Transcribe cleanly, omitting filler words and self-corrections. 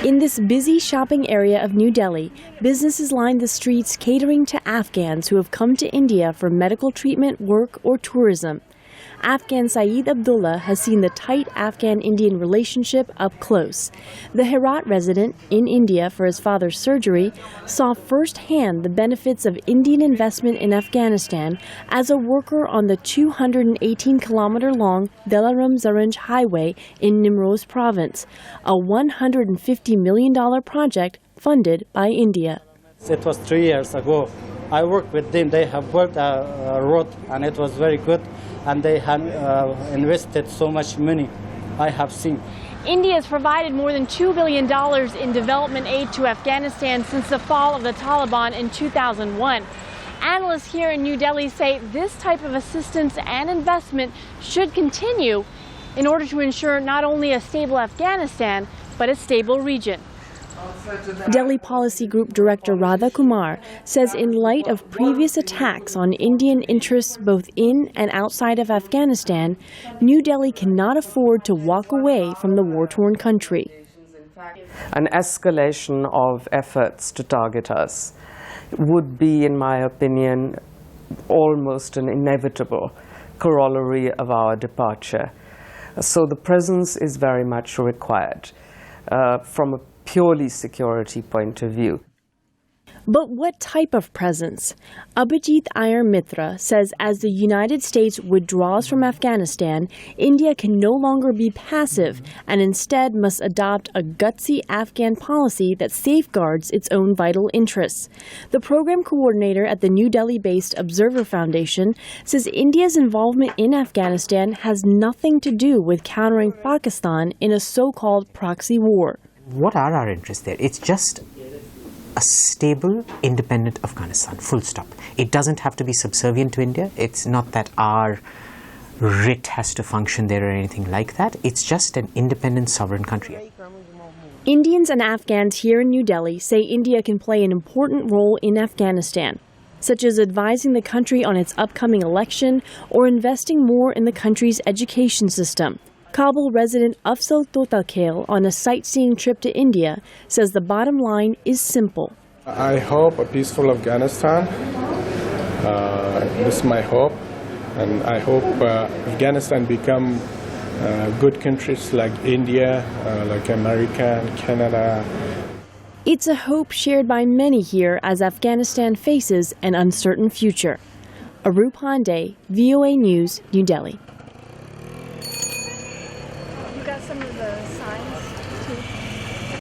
In this busy shopping area of New Delhi, businesses line the streets catering to Afghans who have come to India for medical treatment, work, or tourism. Afghan Saeed Abdullah has seen the tight Afghan-Indian relationship up close. The Herat resident, in India for his father's surgery, saw firsthand the benefits of Indian investment in Afghanistan as a worker on the 218-kilometer-long Delaram-Zaranj highway in Nimroz province, a $150 million project funded by India. It was 3 years ago. I worked with them. They have built a road, and it was very good. And they have invested so much money, I have seen. India has provided more than $2 billion in development aid to Afghanistan since the fall of the Taliban in 2001. Analysts here in New Delhi say this type of assistance and investment should continue in order to ensure not only a stable Afghanistan, but a stable region. Delhi Policy Group Director Radha Kumar says in light of previous attacks on Indian interests both in and outside of Afghanistan, New Delhi cannot afford to walk away from the war-torn country. An escalation of efforts to target us would be, in my opinion, almost an inevitable corollary of our departure. So the presence is very much required from a purely security point of view. But what type of presence? Abhijit Iyer Mitra says as the United States withdraws from Afghanistan, India can no longer be passive and instead must adopt a gutsy Afghan policy that safeguards its own vital interests. The program coordinator at the New Delhi-based Observer Foundation says India's involvement in Afghanistan has nothing to do with countering Pakistan in a so-called proxy war. What are our interests there? It's just a stable, independent Afghanistan, full stop. It doesn't have to be subservient to India. It's not that our writ has to function there or anything like that. It's just an independent, sovereign country. Indians and Afghans here in New Delhi say India can play an important role in Afghanistan, such as advising the country on its upcoming election or investing more in the country's education system. Kabul resident Afzal Totalkhail, on a sightseeing trip to India, says the bottom line is simple. I hope a peaceful Afghanistan. This is my hope. And I hope Afghanistan become good countries like India, like America and Canada. It's a hope shared by many here as Afghanistan faces an uncertain future. Aru Pande, VOA News, New Delhi.